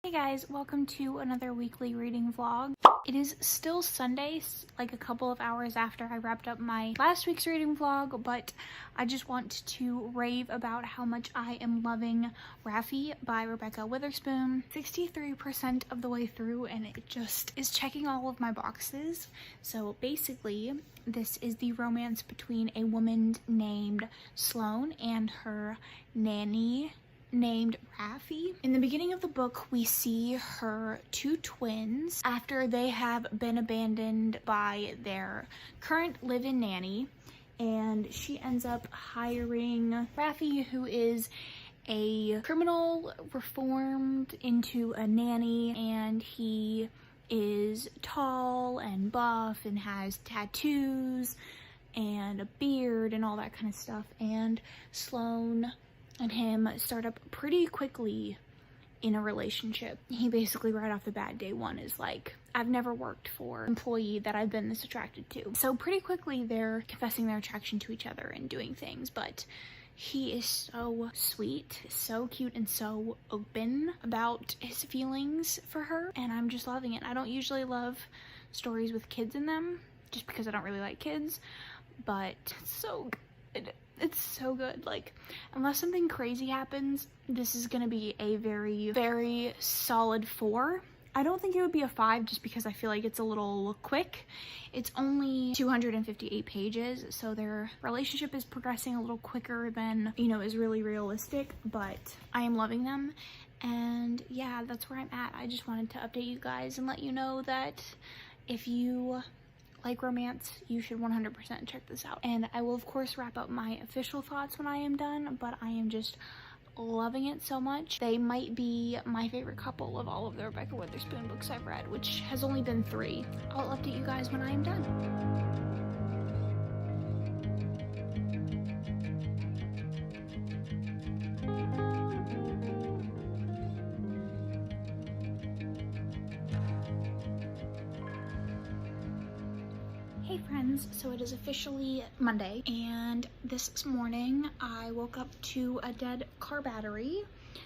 Hey guys, welcome to another weekly reading vlog. It is still Sunday, like a couple of hours after I wrapped up my last week's reading vlog, but I just want to rave about how much I am loving Rafe by Rebecca Witherspoon. 63% of the way through and it just is checking all of my boxes. So basically, this is the romance between a woman named Sloane and her nanny named Rafe. In the beginning of the book, we see her two twins after they have been abandoned by their current live-in nanny, and she ends up hiring Rafe, who is a criminal reformed into a nanny, and he is tall and buff and has tattoos and a beard and all that kind of stuff, and Sloane and him start up pretty quickly in a relationship. He basically right off the bat, day one, is like, I've never worked for an employee that I've been this attracted to. So pretty quickly they're confessing their attraction to each other and doing things, but he is so sweet, so cute, and so open about his feelings for her, and I'm just loving it. I don't usually love stories with kids in them just because I don't really like kids, but it's so good. It's so good. Like, unless something crazy happens, this is gonna be a very, very solid 4. I don't think it would be a 5 just because I feel like it's a little quick. It's only 258 pages, so their relationship is progressing a little quicker than, you know, is really realistic, but I am loving them. And yeah, that's where I'm at. I just wanted to update you guys and let you know that if you like romance, you should 100% check this out. And I will of course wrap up my official thoughts when I am done, but I am just loving it so much. They might be my favorite couple of all of the Rebecca Witherspoon books I've read, which has only been 3. I'll update you guys when I am done. Hey friends, so it is officially Monday, and this morning I woke up to a dead car battery,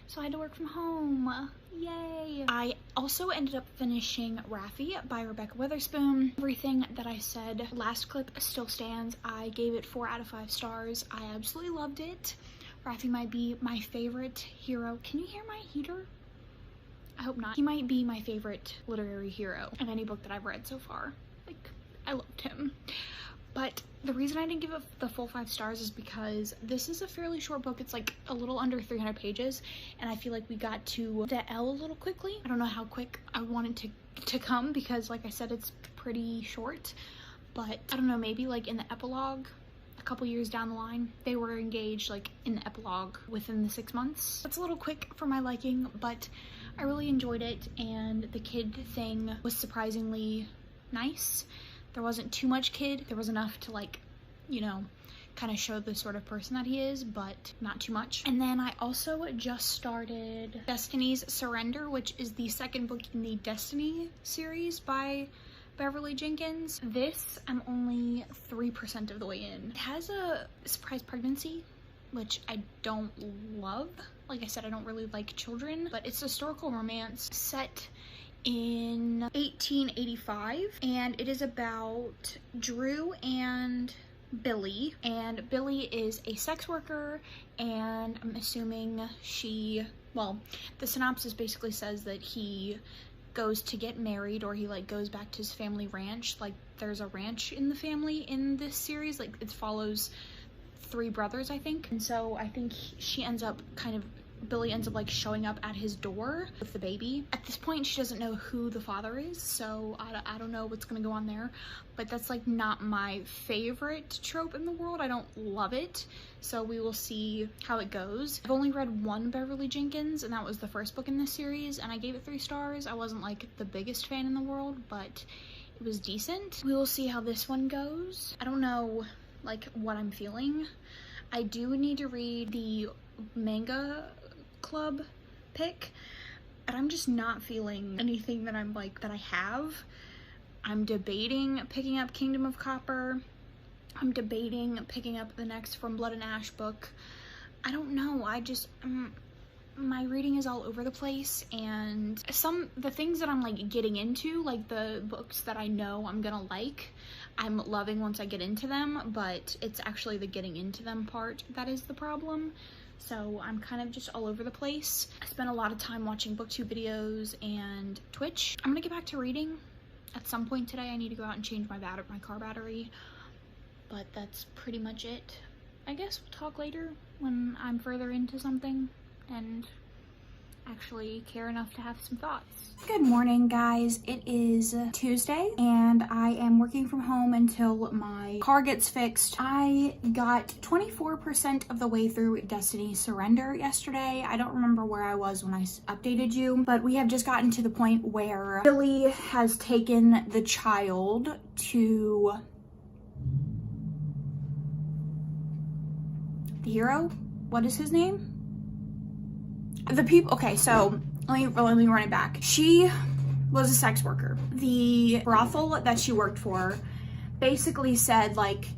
so I had to work from home. Yay! I also ended up finishing Rafe by Rebecca Witherspoon. Everything that I said last clip still stands. I gave it 4 out of 5 stars. I absolutely loved it. Rafe might be my favorite hero. Can you hear my heater? I hope not. He might be my favorite literary hero in any book that I've read so far. Like, I loved him. But the reason I didn't give it the full 5 stars is because this is a fairly short book. It's like a little under 300 pages, and I feel like we got to the L a little quickly. I don't know how quick I wanted to come because, like I said, it's pretty short, but I don't know, maybe like in the epilogue a couple years down the line, they were engaged like in the epilogue within the 6 months. It's a little quick for my liking, but I really enjoyed it, and the kid thing was surprisingly nice. There wasn't too much kid. There was enough to, like, you know, kind of show the sort of person that he is, but not too much. And then I also just started Destiny's Surrender, which is the second book in the Destiny series by Beverly Jenkins. This, I'm only 3% of the way in. It has a surprise pregnancy, which I don't love. Like I said, I don't really like children, but it's a historical romance set in 1885, and it is about Drew and Billy, and Billy is a sex worker, and I'm assuming well, the synopsis basically says that he goes to get married, or he like goes back to his family ranch. Like, there's a ranch in the family in this series. Like, it follows 3 brothers, I think, and so I think Billy ends up like showing up at his door with the baby. At this point, she doesn't know who the father is, so I don't know what's gonna go on there, but that's like not my favorite trope in the world. I don't love it, so we will see how it goes. I've only read 1 Beverly Jenkins, and that was the first book in this series, and I gave it 3 stars. I wasn't like the biggest fan in the world, but it was decent. We will see how this one goes. I don't know like what I'm feeling. I do need to read the manga club pick, and I'm just not feeling anything that I'm like that I have. I'm debating picking up Kingdom of Copper. I'm debating picking up the next From Blood and Ash book. I don't know. I just my reading is all over the place, and the things that I'm like getting into, like the books that I know I'm gonna like, I'm loving once I get into them, but it's actually the getting into them part that is the problem. So I'm kind of just all over the place. I spent a lot of time watching booktube videos and Twitch. I'm gonna get back to reading at some point today. I need to go out and change my car battery, but that's pretty much it. I guess we'll talk later when I'm further into something and actually care enough to have some thoughts. Good morning, guys. It is Tuesday and I am working from home until my car gets fixed. I got 24% of the way through Destiny's Surrender yesterday. I don't remember where I was when I updated you, but we have just gotten to the point where Billy has taken the child to the hero. What is his name? The people, okay, so let me run it back. She was a sex worker. The brothel that she worked for basically said, like,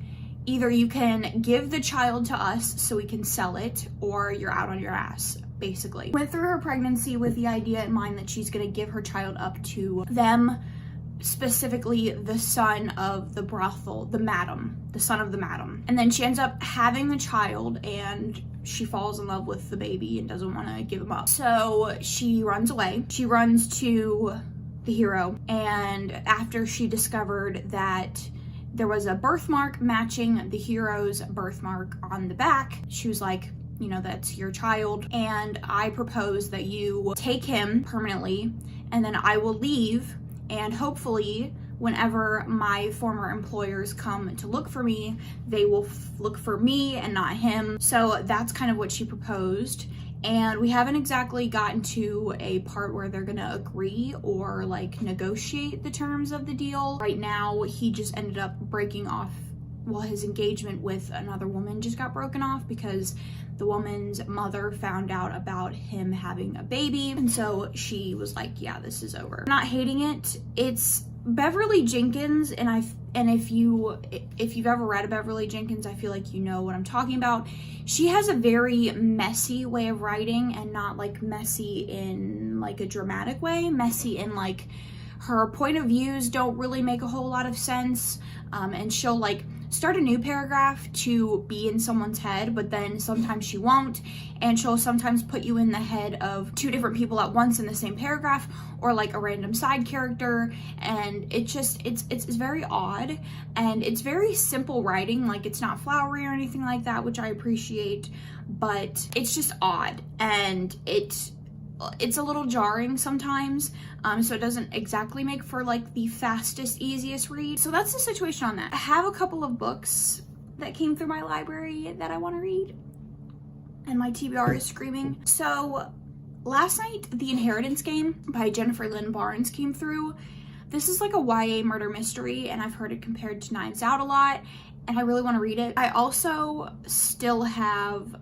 either you can give the child to us so we can sell it, or you're out on your ass, basically. Went through her pregnancy with the idea in mind that she's gonna give her child up to them, specifically the son of the brothel, the son of the madam. And then she ends up having the child and she falls in love with the baby and doesn't want to give him up. So she runs away. She runs to the hero, and after she discovered that there was a birthmark matching the hero's birthmark on the back, she was like, you know, that's your child, and I propose that you take him permanently, and then I will leave, and hopefully whenever my former employers come to look for me, they will look for me and not him. So that's kind of what she proposed. And we haven't exactly gotten to a part where they're gonna agree or like negotiate the terms of the deal. Right now, he just ended up breaking off, well, his engagement with another woman just got broken off because the woman's mother found out about him having a baby. And so she was like, yeah, this is over. I'm not hating it. It's Beverly Jenkins, and if you've ever read a Beverly Jenkins, I feel like you know what I'm talking about. She has a very messy way of writing, and not like messy in like a dramatic way, messy in like her point of views don't really make a whole lot of sense, and she'll like start a new paragraph to be in someone's head, but then sometimes she won't, and she'll sometimes put you in the head of two different people at once in the same paragraph, or like a random side character, and it's very odd, and it's very simple writing. Like, it's not flowery or anything like that, which I appreciate, but it's just odd, and it's a little jarring sometimes, so it doesn't exactly make for like the fastest, easiest read. So that's the situation on that. I have a couple of books that came through my library that I want to read, and my TBR is screaming. So last night, The Inheritance Game by Jennifer Lynn Barnes came through. This is like a YA murder mystery, and I've heard it compared to Knives Out a lot, and I really want to read it. I also still have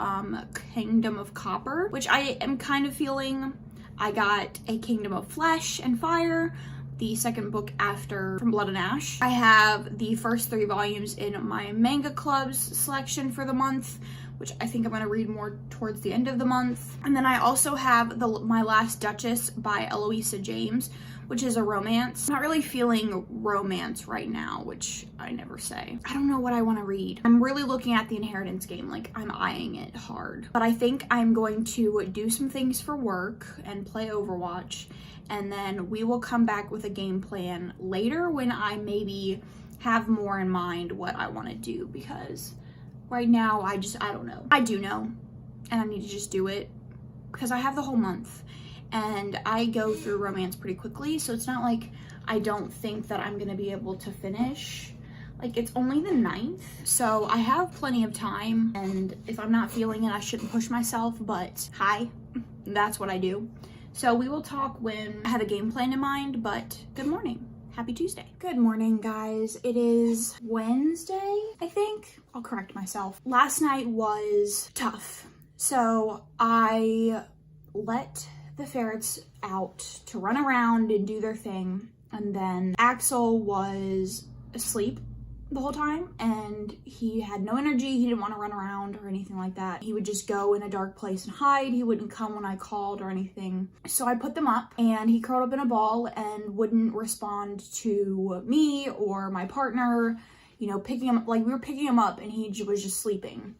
Kingdom of Copper, which I am kind of feeling. I got A Kingdom of Flesh and Fire, the second book after From Blood and Ash. I have the first 3 volumes in my manga club's selection for the month, which I think I'm going to read more towards the end of the month. And then I also have My Last Duchess by Eloisa James, which is a romance. I'm not really feeling romance right now, which I never say. I don't know what I want to read. I'm really looking at The Inheritance Game, like I'm eyeing it hard. But I think I'm going to do some things for work and play Overwatch, and then we will come back with a game plan later when I maybe have more in mind what I want to do, because right now I don't know. I do know, and I need to just do it because I have the whole month. And I go through romance pretty quickly, so it's not like I don't think that I'm gonna be able to finish. Like, it's only the 9th, so I have plenty of time, and if I'm not feeling it, I shouldn't push myself, but hi, that's what I do. So we will talk when I have a game plan in mind, but good morning. Happy Tuesday. Good morning, guys. It is Wednesday, I think. I'll correct myself. Last night was tough. So I let the ferrets out to run around and do their thing, and then Axel was asleep the whole time, and he had no energy. He didn't want to run around or anything like that. He would just go in a dark place and hide. He wouldn't come when I called or anything. So I put them up, and he curled up in a ball and wouldn't respond to me or my partner, you know, picking him up. Like, we were picking him up and he was just sleeping.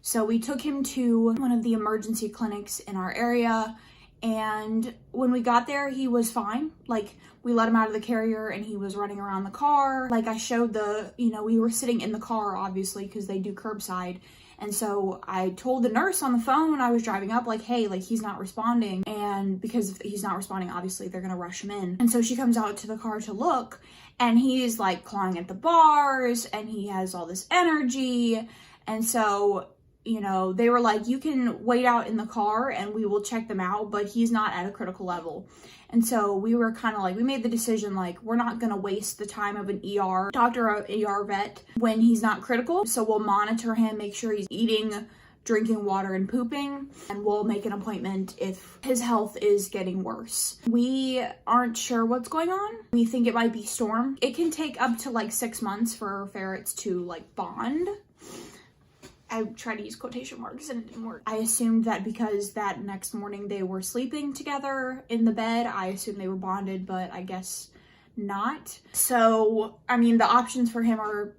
So we took him to one of the emergency clinics in our area, and when we got there, he was fine. Like, we let him out of the carrier and he was running around the car. Like, I showed you know, we were sitting in the car, obviously, because they do curbside. And so I told the nurse on the phone when I was driving up, like, hey, like, he's not responding. And because if he's not responding, obviously they're gonna rush him in. And so she comes out to the car to look, and he's like clawing at the bars and he has all this energy. And so, you know, they were like, you can wait out in the car and we will check them out, but he's not at a critical level. And so we were kind of like, we made the decision, like, we're not going to waste the time of an ER doctor or ER vet when he's not critical. So we'll monitor him, make sure he's eating, drinking water, and pooping, and we'll make an appointment if his health is getting worse. We aren't sure what's going on. We think it might be storm. It can take up to like 6 months for ferrets to like bond. I tried to use quotation marks and it didn't work. I assumed that because that next morning they were sleeping together in the bed, I assumed they were bonded, but I guess not. So, I mean, the options for him are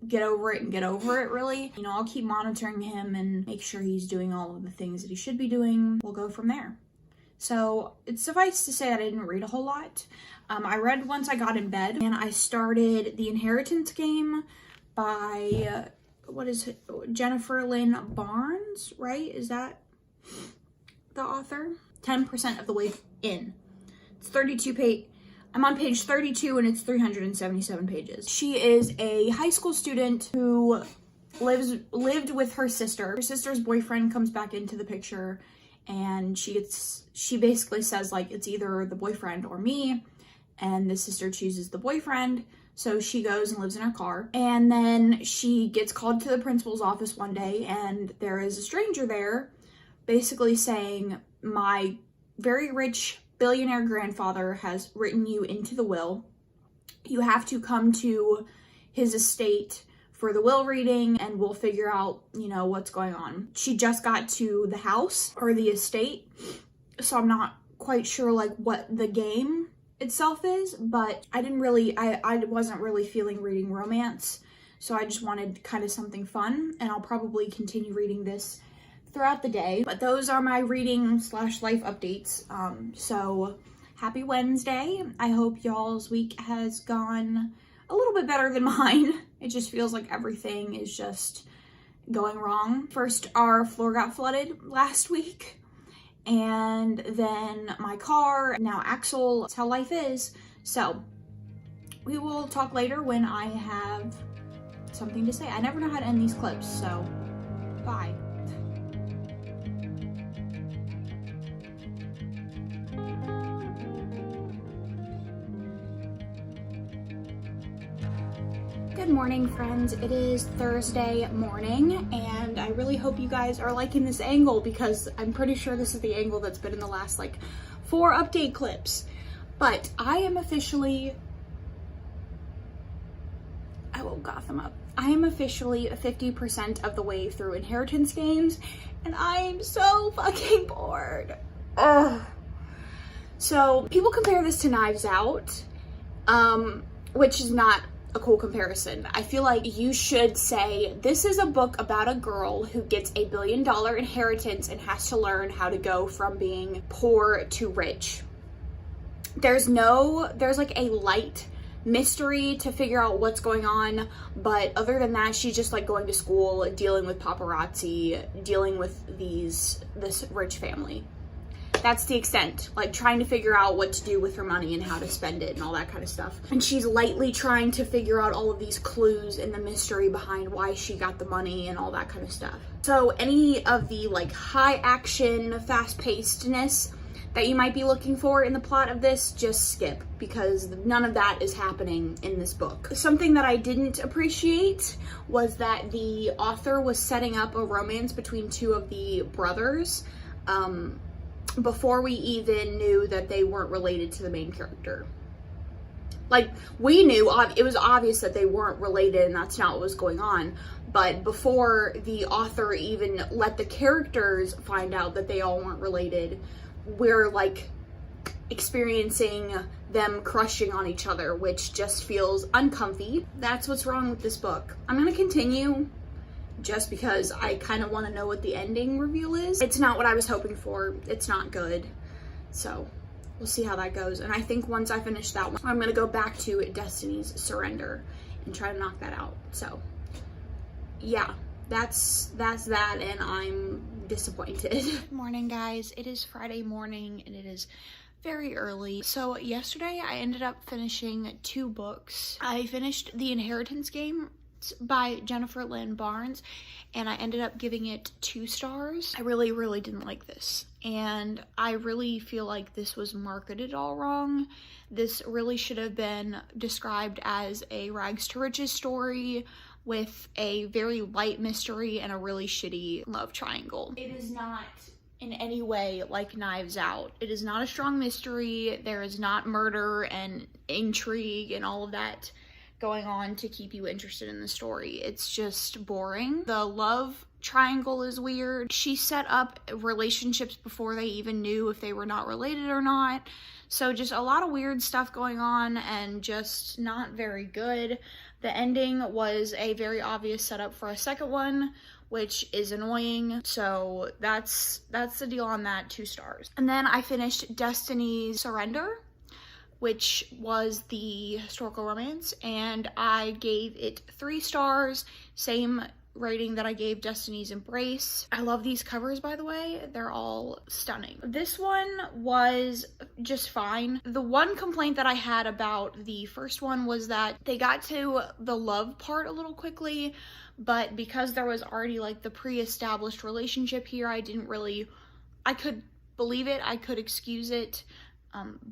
get over it and get over it, really. You know, I'll keep monitoring him and make sure he's doing all of the things that he should be doing. We'll go from there. So it's suffice to say that I didn't read a whole lot. I read once I got in bed, and I started The Inheritance Game by... what is it? Jennifer Lynn Barnes, right? Is that the author? 10% of the way in. It's 32 page. I'm on page 32 and it's 377 pages. She is a high school student who lived with her sister. Her sister's boyfriend comes back into the picture, and she basically says, like, it's either the boyfriend or me, and the sister chooses the boyfriend. So she goes and lives in her car, and then she gets called to the principal's office one day, and there is a stranger there basically saying, my very rich billionaire grandfather has written you into the will. You have to come to his estate for the will reading, and we'll figure out, you know, what's going on. She just got to the house or the estate, so I'm not quite sure like what the game itself is, but I wasn't really feeling reading romance, so I just wanted kind of something fun, and I'll probably continue reading this throughout the day. But those are my reading / life updates. So happy Wednesday. I hope y'all's week has gone a little bit better than mine. It just feels like everything is just going wrong. First, our floor got flooded last week, and then my car, now Axel. That's how life is. So we will talk later when I have something to say. I never know how to end these clips, so bye. Good morning, friends. It is Thursday morning, and I really hope you guys are liking this angle, because I'm pretty sure this is the angle that's been in the last like 4 update clips. But I am officially, I woke Gotham up. I am officially 50% of the way through Inheritance Games, and I am so fucking bored. Ugh. So people compare this to Knives Out, which is not a cool comparison. I feel like you should say this is a book about a girl who gets a $1 billion inheritance and has to learn how to go from being poor to rich. There's like a light mystery to figure out what's going on, but other than that, she's just like going to school, dealing with paparazzi, dealing with this rich family. That's the extent, like trying to figure out what to do with her money and how to spend it and all that kind of stuff. And she's lightly trying to figure out all of these clues and the mystery behind why she got the money and all that kind of stuff. So any of the like high action, fast pacedness that you might be looking for in the plot of this, just skip, because none of that is happening in this book. Something that I didn't appreciate was that the author was setting up a romance between 2 of the brothers, before we even knew that they weren't related to the main character. Like, we knew, it was obvious that they weren't related and that's not what was going on. But before the author even let the characters find out that they all weren't related, we're like experiencing them crushing on each other, which just feels uncomfy. That's what's wrong with this book. I'm gonna continue just because I kind of want to know what the ending reveal is. It's not what I was hoping for. It's not good. So we'll see how that goes. And I think once I finish that one, I'm gonna go back to Destiny's Surrender and try to knock that out. So yeah, that's that, and I'm disappointed. Good morning, guys. It is Friday morning and it is very early. So yesterday I ended up finishing 2 books. I finished The Inheritance Game by Jennifer Lynn Barnes, and I ended up giving it 2 stars. I really didn't like this, and I really feel like this was marketed all wrong. This really should have been described as a rags to riches story with a very light mystery and a really shitty love triangle. It is not in any way like Knives Out. It is not a strong mystery. There is not murder and intrigue and all of that going on to keep you interested in the story. It's just boring. The love triangle is weird. She set up relationships before they even knew if they were not related or not. So just a lot of weird stuff going on and just not very good. The ending was a very obvious setup for a second one, which is annoying. So that's the deal on that, 2 stars. And then I finished Destiny's Surrender, which was the historical romance, and I gave it 3 stars, same rating that I gave Destiny's Embrace. I love these covers, by the way. They're all stunning. This one was just fine. The one complaint that I had about the first one was that they got to the love part a little quickly, but because there was already like the pre-established relationship here, I could believe it, I could excuse it.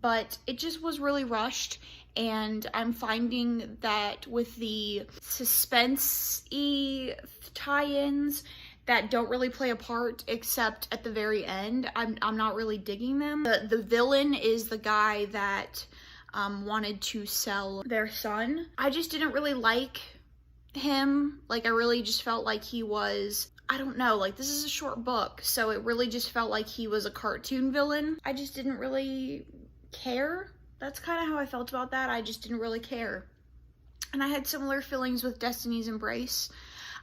But it just was really rushed, and I'm finding that with the suspense-y tie-ins that don't really play a part except at the very end, I'm not really digging them. The villain is the guy that wanted to sell their son. I just didn't really like him. Like, I really just felt like he was, I don't know, like, this is a short book, so it really just felt like he was a cartoon villain. I just didn't really care. That's kind of how I felt about that. I just didn't really care. And I had similar feelings with Destiny's Embrace.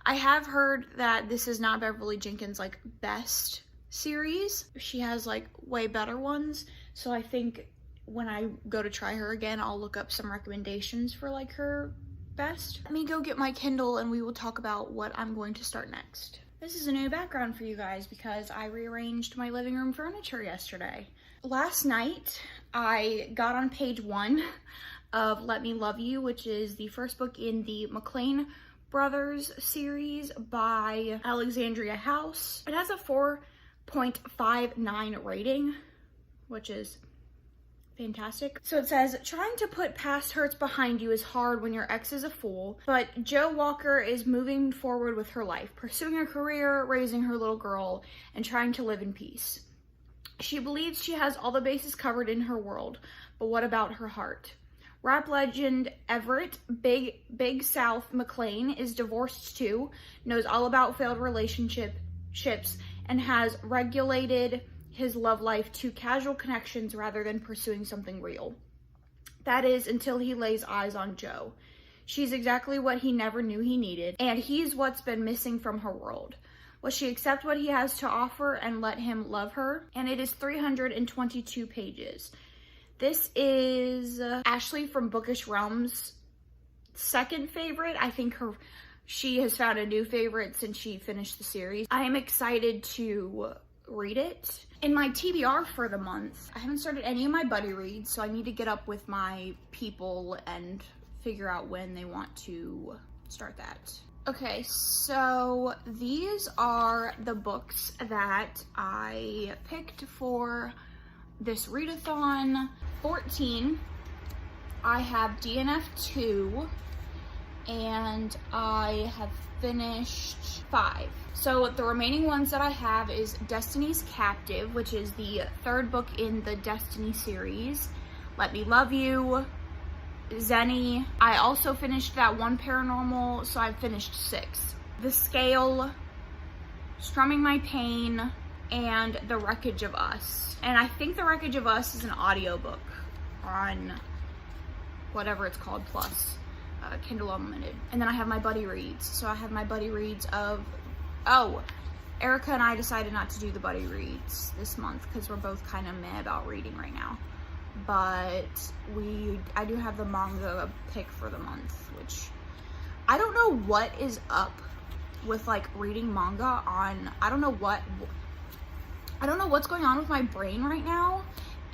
I have heard that this is not Beverly Jenkins' like best series. She has like way better ones. So I think when I go to try her again, I'll look up some recommendations for like her best. Let me go get my Kindle and we will talk about what I'm going to start next. This is a new background for you guys because I rearranged my living room furniture yesterday. Last night, I got on page 1 of Let Me Love You, which is the first book in the McLean Brothers series by Alexandria House. It has a 4.59 rating, which is fantastic. So it says, trying to put past hurts behind you is hard when your ex is a fool, but Jo Walker is moving forward with her life, pursuing a career, raising her little girl, and trying to live in peace. She believes she has all the bases covered in her world, but what about her heart? Rap legend Everett Big South McLean is divorced too, knows all about failed relationships, and has regulated his love life to casual connections rather than pursuing something real. That is, until he lays eyes on Jo. She's exactly what he never knew he needed, and he's what's been missing from her world. Will she accept what he has to offer and let him love her? And it is 322 pages. This is Ashley from Bookish Realms' second favorite. I think she has found a new favorite since she finished the series. I am excited to read it. In my TBR for the month, I haven't started any of my buddy reads, so I need to get up with my people and figure out when they want to start that. Okay, so these are the books that I picked for this readathon. 14, I have DNF 2, and I have finished 5. So the remaining ones that I have is Destiny's Captive, which is the 3rd book in the Destiny series, Let Me Love You, Zenny. I also finished that one paranormal, so I've finished 6. The Scale, Strumming My Pain, and The Wreckage of Us. And I think The Wreckage of Us is an audiobook on whatever it's called, Plus, Kindle Unlimited. And then I have my buddy reads. So I have my buddy reads of, oh, Erica and I decided not to do the buddy reads this month because we're both kind of meh about reading right now. But I do have the manga pick for the month, which I don't know what is up with like reading manga on, I don't know what's going on with my brain right now.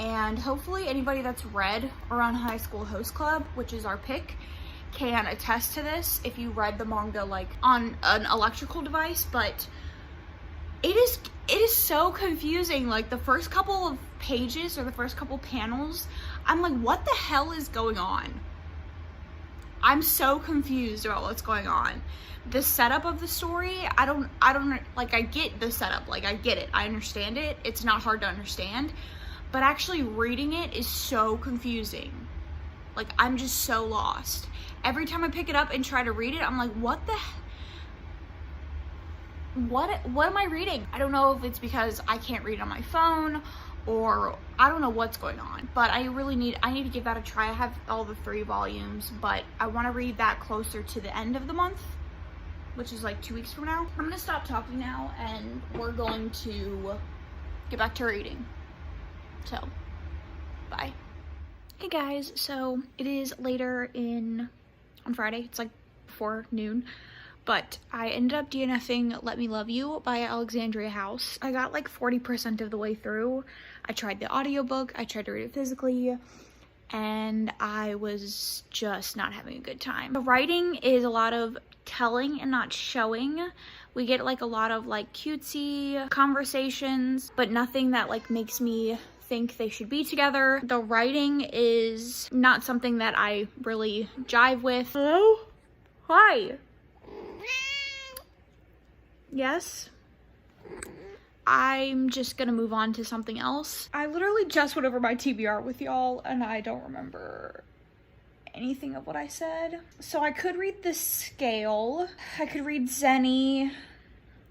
And hopefully anybody that's read Around High School Host Club, which is our pick, can attest to this if you read the manga like on an electrical device. But it is so confusing. Like the first couple of pages or the first couple panels, I'm like, what the hell is going on? I'm so confused about what's going on. The setup of the story, I don't like, I get the setup, like I get it, I understand it, it's not hard to understand, but actually reading it is so confusing. Like I'm just so lost. Every time I pick it up and try to read it, I'm like, what am I reading? I don't know if it's because I can't read on my phone or I don't know what's going on, but I need to give that a try. I have all the 3 volumes, but I want to read that closer to the end of the month, which is like 2 weeks from now. I'm gonna stop talking now and we're going to get back to reading. So, bye. Hey guys, so it is later on Friday. It's like before noon. But I ended up DNFing Let Me Love You by Alexandria House. I got like 40% of the way through. I tried the audiobook, I tried to read it physically, and I was just not having a good time. The writing is a lot of telling and not showing. We get like a lot of like cutesy conversations, but nothing that like makes me think they should be together. The writing is not something that I really jive with. Hello? Hi. Yes? I'm just gonna move on to something else. I literally just went over my TBR with y'all and I don't remember anything of what I said. So I could read The Scale, I could read Zenny,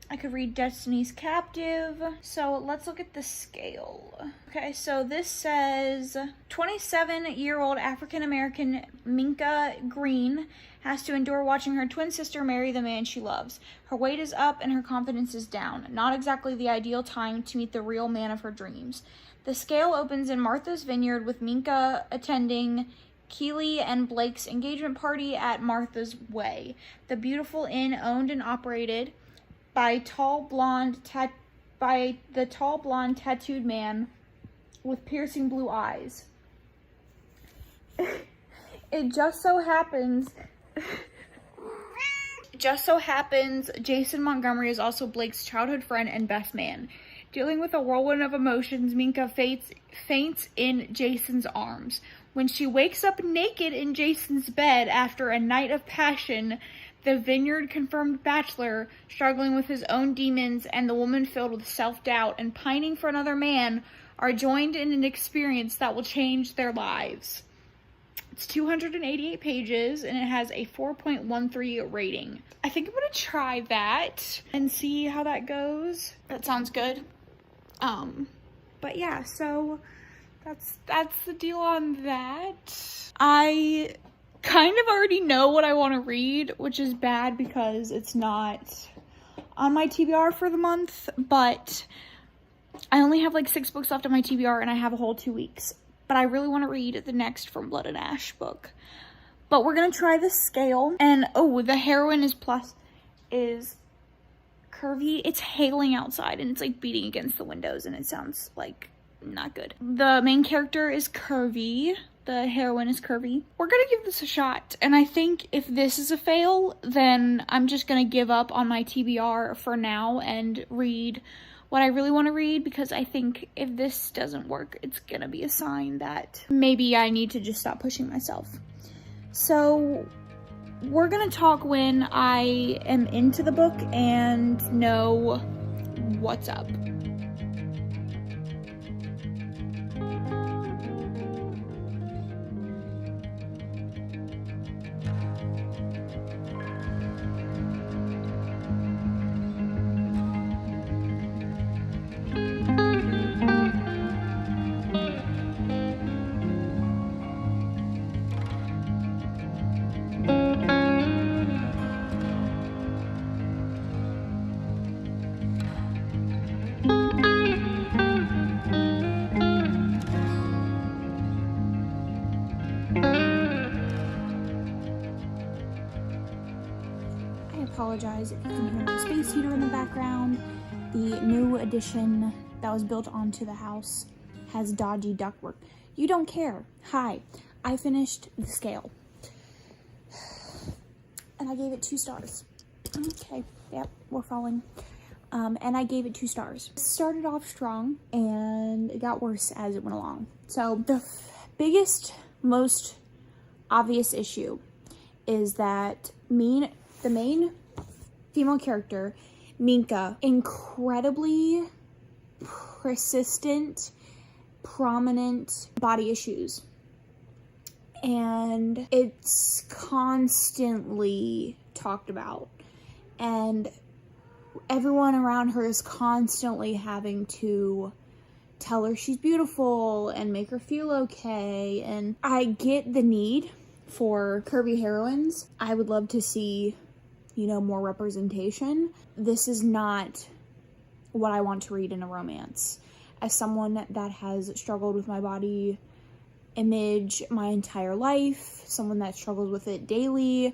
I could read Destiny's Captive. So let's look at The Scale. Okay, so this says 27-year-old African-American Minka Green has to endure watching her twin sister marry the man she loves. Her weight is up and her confidence is down. Not exactly the ideal time to meet the real man of her dreams. The Scale opens in Martha's Vineyard with Minka attending Keely and Blake's engagement party at Martha's Way, the beautiful inn owned and operated by the tall blonde tattooed man with piercing blue eyes. It just so happens Jason Montgomery is also Blake's childhood friend and best man. Dealing with a whirlwind of emotions, Minka faints in Jason's arms. When she wakes up naked in Jason's bed after a night of passion, the vineyard-confirmed bachelor, struggling with his own demons, and the woman filled with self-doubt and pining for another man are joined in an experience that will change their lives. It's 288 pages, and it has a 4.13 rating. I think I'm gonna try that and see how that goes. That sounds good. But yeah, so that's the deal on that. I kind of already know what I want to read, which is bad because it's not on my TBR for the month, but I only have like 6 books left on my TBR and I have a whole 2 weeks. But I really want to read the next From Blood and Ash book. But we're going to try The Scale. And oh, the heroine is curvy. It's hailing outside and it's like beating against the windows and it sounds like not good. The main character is curvy. The heroine is curvy. We're gonna give this a shot. And I think if this is a fail, then I'm just gonna give up on my TBR for now and read what I really want to read, because I think if this doesn't work, it's gonna be a sign that maybe I need to just stop pushing myself. So we're gonna talk when I am into the book and know what's up. apologize if you can hear the space heater in the background. The new addition that was built onto the house has dodgy ductwork. You don't care. Hi, I finished the scale. And I gave it 2 stars. Okay, yep, we're falling. And I gave it 2 stars. It started off strong, and it got worse as it went along. So the biggest, most obvious issue is that the main female character, Minka, incredibly persistent, prominent body issues. And it's constantly talked about. And everyone around her is constantly having to tell her she's beautiful and make her feel okay. And I get the need for curvy heroines. I would love to see, you know, more representation. This is not what I want to read in a romance. As someone that has struggled with my body image my entire life, someone that struggles with it daily,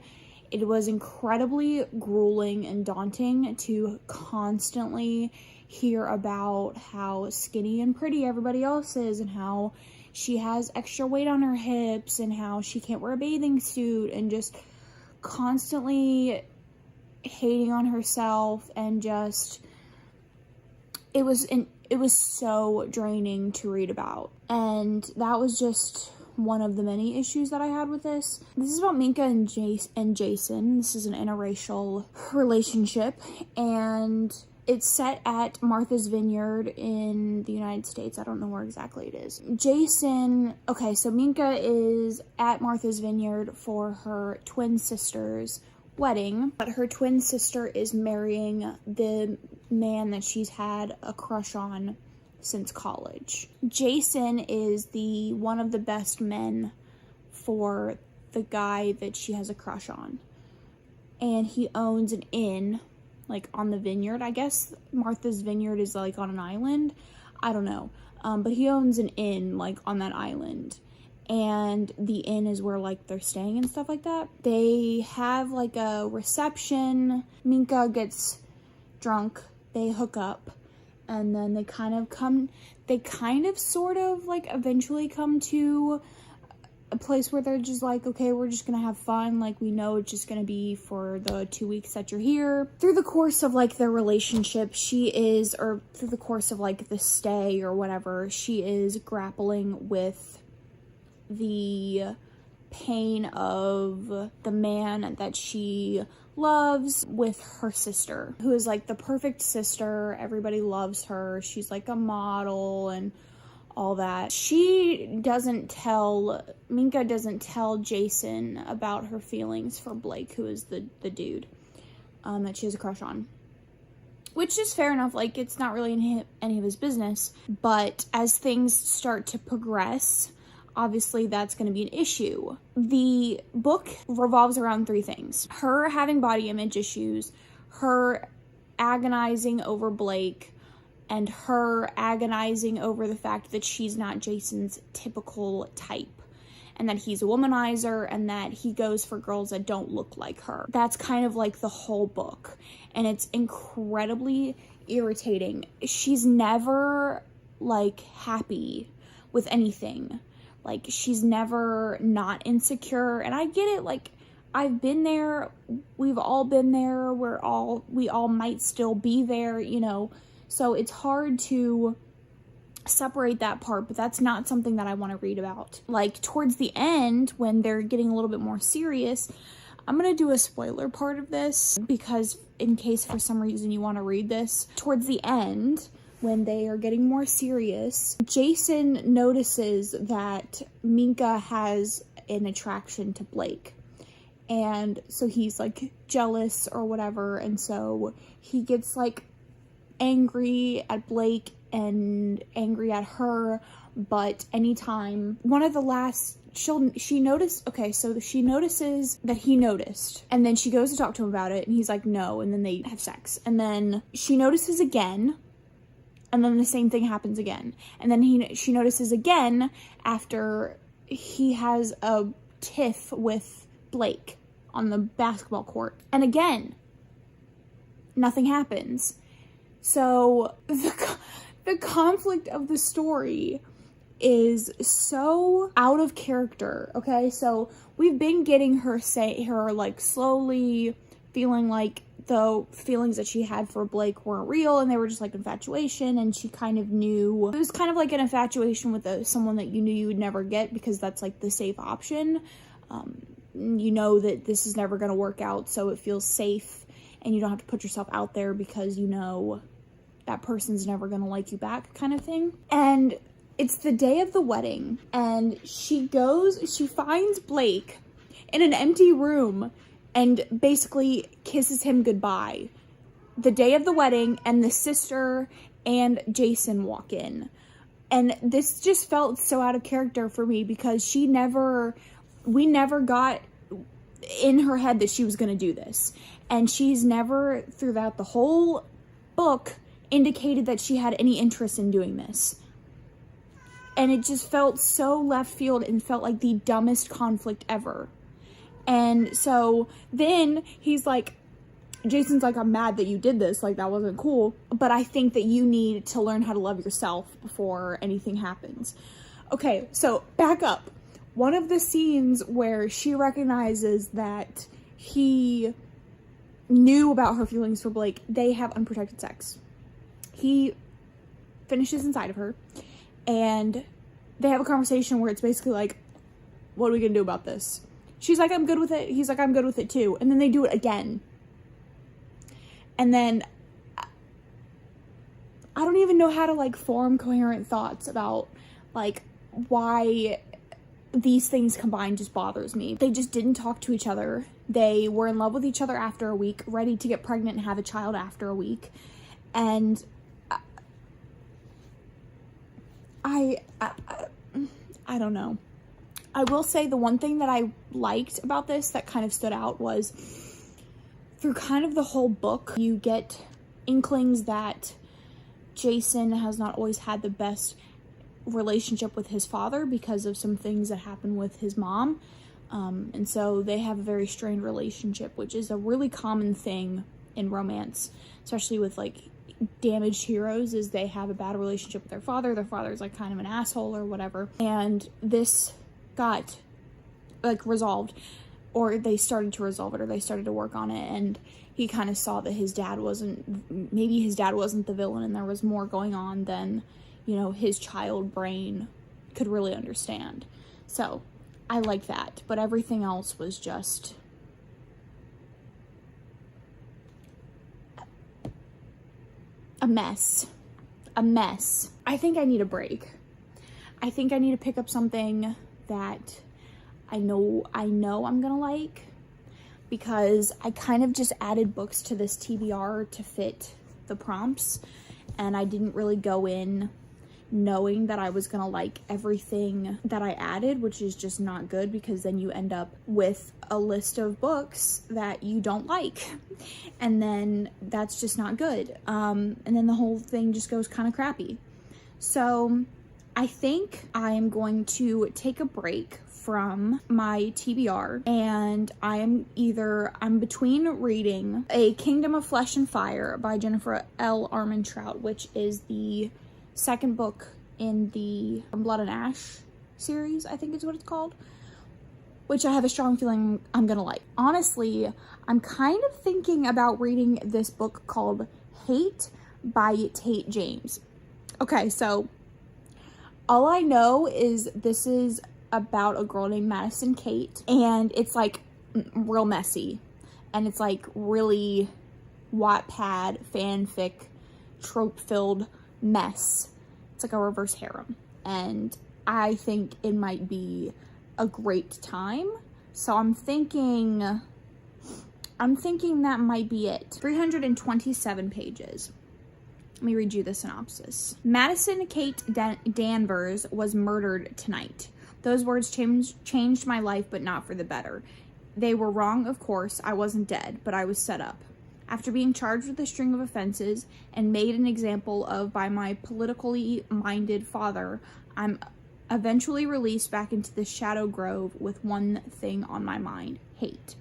it was incredibly grueling and daunting to constantly hear about how skinny and pretty everybody else is, and how she has extra weight on her hips, and how she can't wear a bathing suit, and just constantly hating on herself. And just it was so draining to read about. And that was just one of the many issues that I had with this. This is about Minka and Jason. This is an interracial relationship, and it's set at Martha's Vineyard in the United States. I don't know where exactly it is. Okay, so Minka is at Martha's Vineyard for her twin sister's wedding, but her twin sister is marrying the man that she's had a crush on since college. Jason is one of the best men for the guy that she has a crush on, and he owns an inn like on the vineyard. I guess Martha's Vineyard is like on an island, I don't know, but he owns an inn like on that island, and the inn is where like they're staying and stuff like that. They have like a reception. Minka gets drunk, they hook up, and then they kind of sort of like eventually come to a place where they're just like, okay, we're just gonna have fun, like we know it's just gonna be for the 2 weeks that you're here. Through the course of like their relationship, through the course of like the stay or whatever, she is grappling with the pain of the man that she loves with her sister, who is like the perfect sister. Everybody loves her. She's like a model and all that. Minka doesn't tell Jason about her feelings for Blake, who is the dude that she has a crush on. Which is fair enough, like it's not really any of his business. But as things start to progress, obviously that's going to be an issue. The book revolves around 3 things: her having body image issues, her agonizing over Blake, and her agonizing over the fact that she's not Jason's typical type, and that he's a womanizer, and that he goes for girls that don't look like her. That's kind of like the whole book, and it's incredibly irritating. She's never like happy with anything. Like, she's never not insecure, and I get it, like, I've been there, we've all been there, we all might still be there, you know, so it's hard to separate that part, but that's not something that I want to read about. Like, towards the end, when they're getting a little bit more serious, I'm gonna do a spoiler part of this, because in case for some reason you want to read this, towards the end, when they are getting more serious, Jason notices that Minka has an attraction to Blake. And so he's like jealous or whatever, and so he gets like angry at Blake and angry at her. But anytime she notices that he noticed, and then she goes to talk to him about it, and he's like no, and then they have sex, and then she notices again, and then the same thing happens again, and then she notices again after he has a tiff with Blake on the basketball court, and again nothing happens. So the conflict of the story is so out of character, okay? So we've been getting her like slowly feeling like the feelings that she had for Blake weren't real and they were just like infatuation, and she kind of knew it was kind of like an infatuation with someone that you knew you would never get, because that's like the safe option. You know that this is never going to work out, so it feels safe and you don't have to put yourself out there because you know that person's never going to like you back, kind of thing. And it's the day of the wedding, and she finds Blake in an empty room and basically kisses him goodbye. The day of the wedding, and the sister and Jason walk in. And this just felt so out of character for me, because we never got in her head that she was going to do this. And she's never, throughout the whole book, indicated that she had any interest in doing this. And it just felt so left field and felt like the dumbest conflict ever. And so then Jason's like, I'm mad that you did this, like that wasn't cool, but I think that you need to learn how to love yourself before anything happens. Okay, so back up. One of the scenes where she recognizes that he knew about her feelings for Blake, they have unprotected sex. He finishes inside of her, and they have a conversation where it's basically like, what are we gonna do about this? She's like, I'm good with it. He's like, I'm good with it too. And then they do it again. And then I don't even know how to like form coherent thoughts about like why these things combined just bothers me. They just didn't talk to each other. They were in love with each other after a week, ready to get pregnant and have a child after a week. And I don't know. I will say the one thing that I liked about this that kind of stood out was through kind of the whole book, you get inklings that Jason has not always had the best relationship with his father because of some things that happened with his mom. And so they have a very strained relationship, which is a really common thing in romance, especially with like damaged heroes, is they have a bad relationship with their father. Their father's like kind of an asshole or whatever. And this got like resolved, or they started to resolve it, or they started to work on it, and he kind of saw that his dad wasn't the villain, and there was more going on than, you know, his child brain could really understand. So I like that, but everything else was just a mess. I think I need a break. I think I need to pick up something that I know I'm gonna like, because I kind of just added books to this TBR to fit the prompts, and I didn't really go in knowing that I was gonna like everything that I added, which is just not good, because then you end up with a list of books that you don't like, and then that's just not good. And then the whole thing just goes kind of crappy. So I think I'm going to take a break from my TBR, and I'm between reading A Kingdom of Flesh and Fire by Jennifer L. Armentrout, which is the second book in the Blood and Ash series, I think is what it's called, which I have a strong feeling I'm gonna like. Honestly, I'm kind of thinking about reading this book called Hate by Tate James. Okay, so all I know is this is about a girl named Madison Kate, and it's like real messy, and it's like really Wattpad fanfic trope-filled mess. It's like a reverse harem, and I think it might be a great time. So I'm thinking that might be it. 327 pages. Let me read you the synopsis. Madison Kate Danvers was murdered tonight. Those words changed my life, but not for the better. They were wrong, of course. I wasn't dead, but I was set up. After being charged with a string of offenses and made an example of by my politically minded father, I'm eventually released back into the Shadow Grove with one thing on my mind: hate.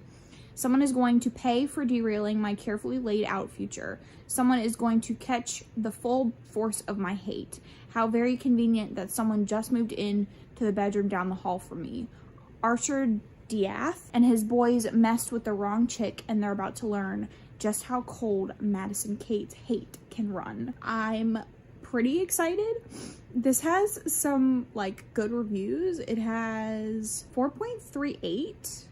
Someone is going to pay for derailing my carefully laid out future. Someone is going to catch the full force of my hate. How very convenient that someone just moved in to the bedroom down the hall from me. Archer Diath and his boys messed with the wrong chick, and they're about to learn just how cold Madison Kate's hate can run. I'm pretty excited. This has some like good reviews. It has 4.38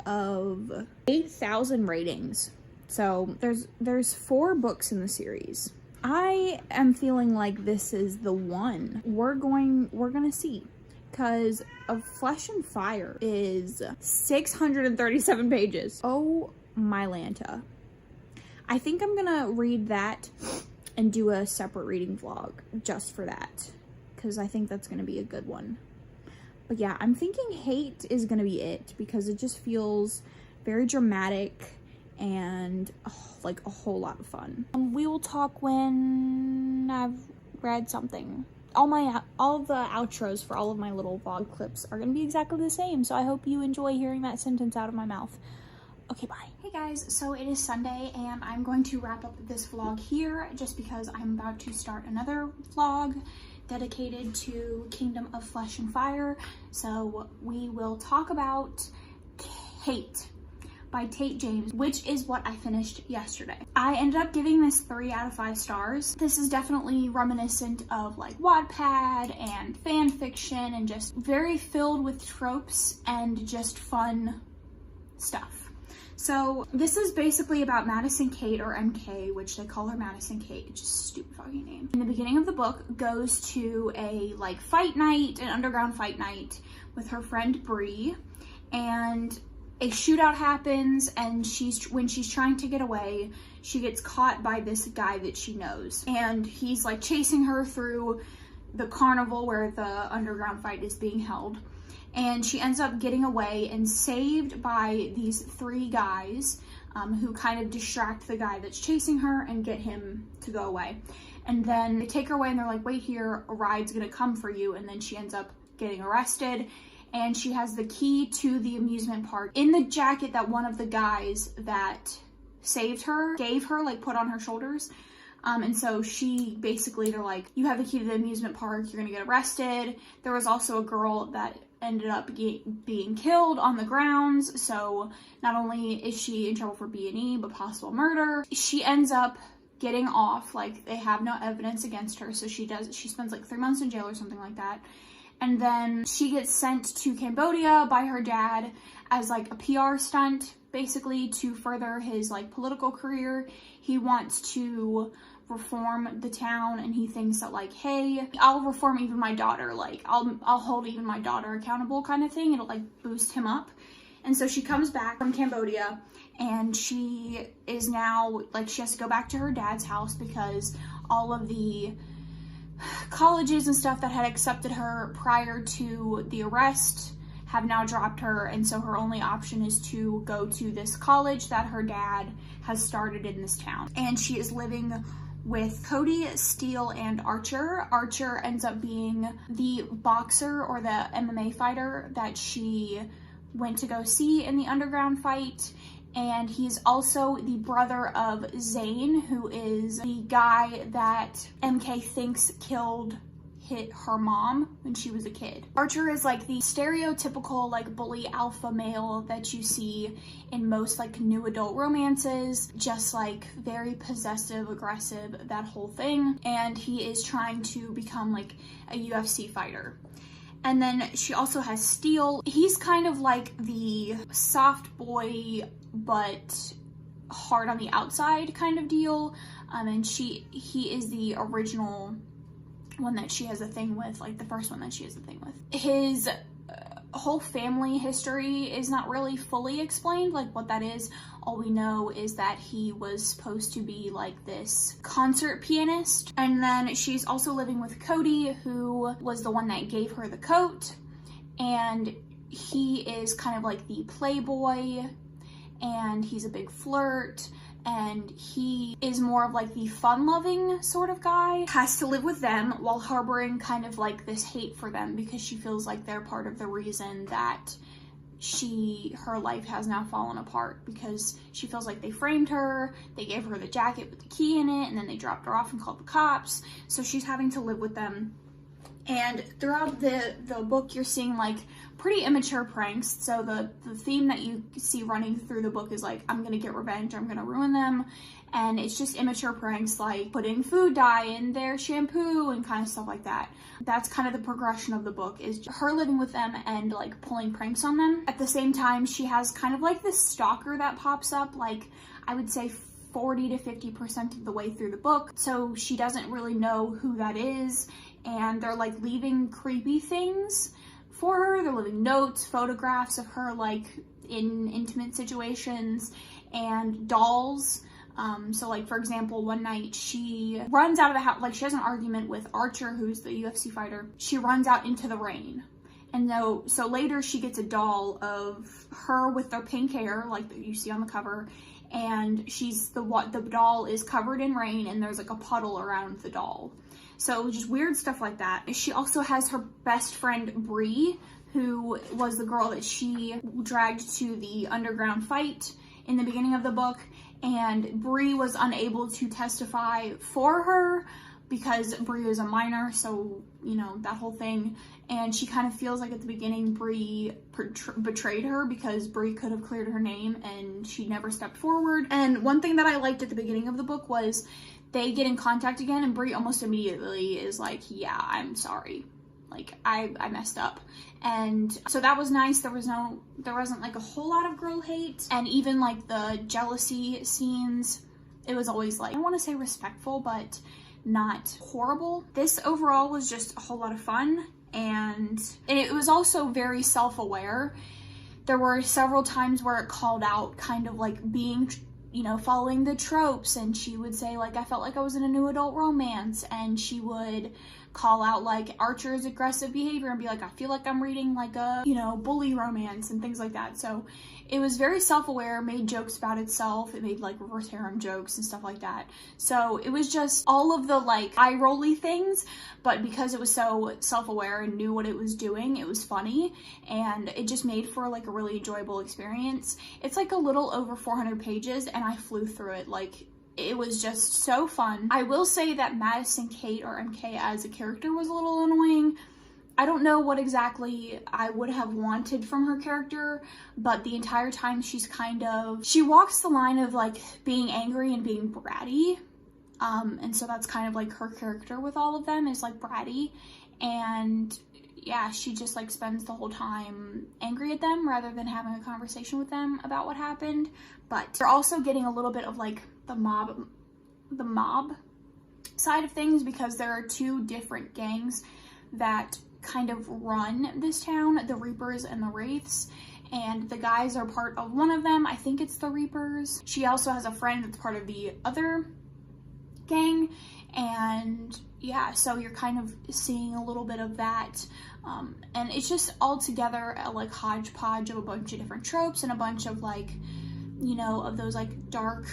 of 8,000 ratings. So there's 4 books in the series. I am feeling like this is the one. We're gonna see, because Of Flesh and Fire is 637 pages. Oh my Lanta. I think I'm gonna read that and do a separate reading vlog just for that, because I think that's gonna be a good one. But yeah, I'm thinking hate is gonna be it, because it just feels very dramatic and like a whole lot of fun. We will talk when I've read something. All the outros for all of my little vlog clips are gonna be exactly the same, so I hope you enjoy hearing that sentence out of my mouth. Okay, bye. Hey guys, so it is Sunday and I'm going to wrap up this vlog here just because I'm about to start another vlog dedicated to Kingdom of Flesh and Fire. So we will talk about Hate by Tate James, which is what I finished yesterday. I ended up giving this 3 out of 5 stars. This is definitely reminiscent of like Wattpad and fan fiction and just very filled with tropes and just fun stuff. So this is basically about Madison Kate, or MK, which they call her Madison Kate. It's just a stupid fucking name. In the beginning of the book, goes to a like fight night, an underground fight night with her friend Bree, and a shootout happens, and when she's trying to get away, she gets caught by this guy that she knows, and he's like chasing her through the carnival where the underground fight is being held. And she ends up getting away and saved by these 3 guys who kind of distract the guy that's chasing her and get him to go away. And then they take her away and they're like, wait here, a ride's gonna come for you. And then she ends up getting arrested, and she has the key to the amusement park in the jacket that one of the guys that saved her gave her, like put on her shoulders. And so she basically, they're like, you have the key to the amusement park, you're gonna get arrested. There was also a girl that ended up being killed on the grounds, so not only is she in trouble for B&E, but possible murder. She ends up getting off, like they have no evidence against her, so she spends like 3 months in jail or something like that. And then she gets sent to Cambodia by her dad as like a PR stunt, basically to further his like political career. He wants to reform the town, and he thinks that like, hey, I'll reform even my daughter, like I'll hold even my daughter accountable kind of thing. It'll like boost him up. And so she comes back from Cambodia, and she is now like, she has to go back to her dad's house because all of the colleges and stuff that had accepted her prior to the arrest have now dropped her, and so her only option is to go to this college that her dad has started in this town. And she is living with Cody, Steele, and Archer. Archer ends up being the boxer or the MMA fighter that she went to go see in the underground fight. And he's also the brother of Zane, who is the guy that MK thinks hit her mom when she was a kid. Archer is like the stereotypical like bully alpha male that you see in most like new adult romances, just like very possessive, aggressive, that whole thing. And he is trying to become like a UFC fighter. And then she also has Steele. He's kind of like the soft boy, but hard on the outside kind of deal. And he is the original one that she has a thing with, like the first one that she has a thing with. His whole family history is not really fully explained, like what that is. All we know is that he was supposed to be like this concert pianist. And then she's also living with Cody, who was the one that gave her the coat, and he is kind of like the playboy, and he's a big flirt, and he is more of like the fun-loving sort of guy. Has to live with them while harboring kind of like this hate for them because she feels like they're part of the reason that her life has now fallen apart because she feels like they framed her, they gave her the jacket with the key in it, and then they dropped her off and called the cops. So she's having to live with them. And throughout the book, you're seeing like pretty immature pranks. So the theme that you see running through the book is like, I'm gonna get revenge, I'm gonna ruin them. And it's just immature pranks like putting food dye in their shampoo and kind of stuff like that. That's kind of the progression of the book, is her living with them and like pulling pranks on them. At the same time, she has kind of like this stalker that pops up, like I would say 40 to 50% of the way through the book. So she doesn't really know who that is, and they're like leaving creepy things for her. They're leaving notes, photographs of her like in intimate situations, and dolls. So like, for example, one night she runs out of the house, like she has an argument with Archer, who's the UFC fighter. She runs out into the rain. And so later she gets a doll of her with their pink hair, like that you see on the cover. And the doll is covered in rain, and there's like a puddle around the doll. So just weird stuff like that. She also has her best friend Bree, who was the girl that she dragged to the underground fight in the beginning of the book. And Bree was unable to testify for her because Bree was a minor, so, you know, that whole thing. And she kind of feels like at the beginning Bree betrayed her because Bree could have cleared her name and she never stepped forward. And one thing that I liked at the beginning of the book was they get in contact again, and Bree almost immediately is like, yeah, I'm sorry. Like, I messed up. And so that was nice. There wasn't like a whole lot of girl hate. And even like the jealousy scenes, it was always like, I don't want to say respectful, but not horrible. This overall was just a whole lot of fun. And it was also very self-aware. There were several times where it called out kind of like being, you know, following the tropes. And she would say like, I felt like I was in a new adult romance. And she would call out like Archer's aggressive behavior and be like, I feel like I'm reading like a, you know, bully romance and things like that. So it was very self-aware, made jokes about itself. It made like reverse harem jokes and stuff like that. So it was just all of the like eye-rolly things, but because it was so self-aware and knew what it was doing, it was funny, and it just made for like a really enjoyable experience. It's like a little over 400 pages, and I flew through it. Like, it was just so fun. I will say that Madison Kate, or MK as a character, was a little annoying. I don't know what exactly I would have wanted from her character, but the entire time she walks the line of like being angry and being bratty. And so that's kind of like her character with all of them, is like bratty. And yeah, she just like spends the whole time angry at them rather than having a conversation with them about what happened. But they're also getting a little bit of like the mob side of things, because there are two different gangs that kind of run this town, the Reapers and the Wraiths, and the guys are part of one of them. I think it's the Reapers. She also has a friend that's part of the other gang, and yeah, so you're kind of seeing a little bit of that, and it's just all together a like hodgepodge of a bunch of different tropes and a bunch of like, you know, of those like dark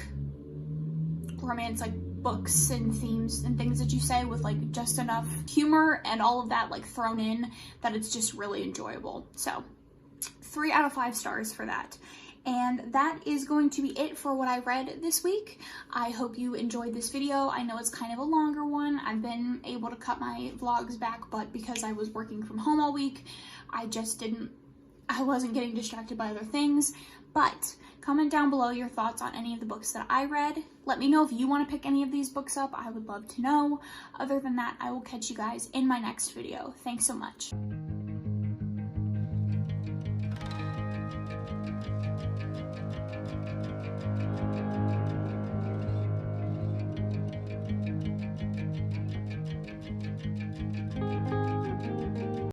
romance like books and themes and things that you say, with like just enough humor and all of that like thrown in that it's just really enjoyable. So 3 out of 5 stars for that. And that is going to be it for what I read this week. I hope you enjoyed this video. I know it's kind of a longer one. I've been able to cut my vlogs back, but because I was working from home all week, I wasn't getting distracted by other things. But comment down below your thoughts on any of the books that I read. Let me know if you want to pick any of these books up. I would love to know. Other than that, I will catch you guys in my next video. Thanks so much.